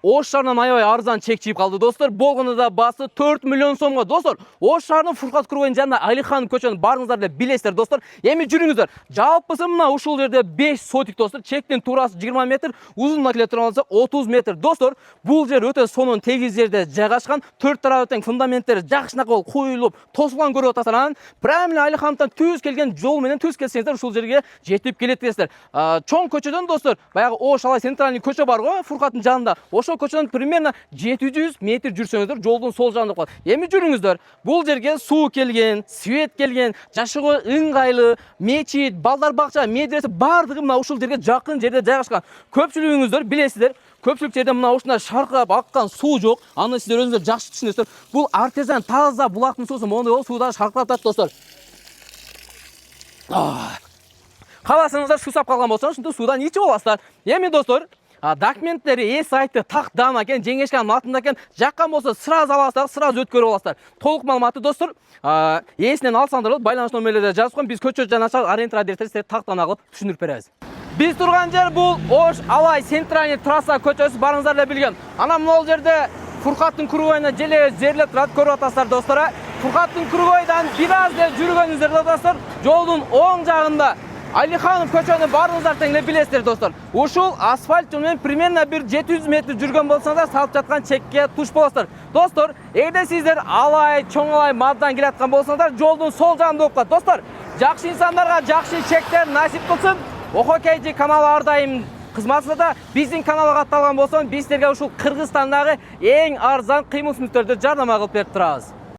Ош шаарынан аябай арзан чек чийип калды достор. Болгону да басы 4 миллион сомго достор. Ош шаарынын Фуркат Курбайдын жанында Алихан көчөнүн барыңыздар деп билесиздер достор. Эми жүрүңүздөр. Жалпысы мына ушул жерде 5 сотик достор. Чектин туурасы 20 метр, узунуна келе турган болсо 30 метр достор. Бул жер өтө сонун тегиз жерде жайгашкан. 4 тарабы тең фундаменттери жакшынакы болуп куюлуп, тосулган көрүп атасыздар. Анан прямо эле Алихановдон түз келген жол менен түз келсеңиздер ушул жерге жетип келет десиздер. Чоң көчөдөн достор, баягы Ош алай центральный көчө бар го, Фуркаттын жанында. Ошол көчөдөн примерно 700 метр жүрсөңүздөр жолдун сол жагында калат. Эми жүрүңүздөр. Бул жерге суу келген, свет келген, жашоого ыңгайлуу, мечит, балдар бакча, медресе бардыгы мына ушул жерге жакын жерде жайгашкан. Көпчүлүгүңүздөр билесиздер. Көпчүлүк жерде мына ушундай шаркырап аккан суу жок. Аны сиздер өзүңүздөр жакшы түшүнөсүздөр. Бул артезиан таза булактын суусу, моундай болуп сууда шаркырап турат достор. Кааласаңыздар сусап калган болсо, ушинтип суудан ичип аласыздар. Эми достор, документтери эс айты тактан экен, жеңешканын атында экен, жаккан болсо сразу аласыздар, сразу өткөрүп аласыздар. Толук маалыматты достор, эсинен алсаңдар болот, байланыш номерлерде жазып коюм. Биз көчө жанашак аренда адресстерди тактан агып түшүндүрүп беребиз. Биз турган жер бул Ош Алай центральный трасса көчөсү, барыңыздар эле билген. Анан могул жерде Фуркаттын Курбайына желе жерлеп турат, көрүп атасыздар достор. Фуркаттын Курбайдан бир аз эле жүргөнүңүздөрдө достор, жолдун оң жагында Алиханов көчөнү барыңыздар тең эле билесиздер достор. Ушул асфальт жол менен примерно бир 700 метр жүргөн болсоңуздар салып жаткан чекке туш болосуздар. Достор, эгерде сиздер Алай, Чоң Алай маздан келаткан болсоңуздар, жолдун сол жагында болуп калат. Достор, жакшы инсандарга жакшы чектер насип кылсын. ОХКЖ каналы ар дайым кызматында. Биздин каналга катталган болсоң, биз силерге ушул Кыргызстандагы эң арзан кыймыл сүнүттөрдү жардам кылып берип турабыз.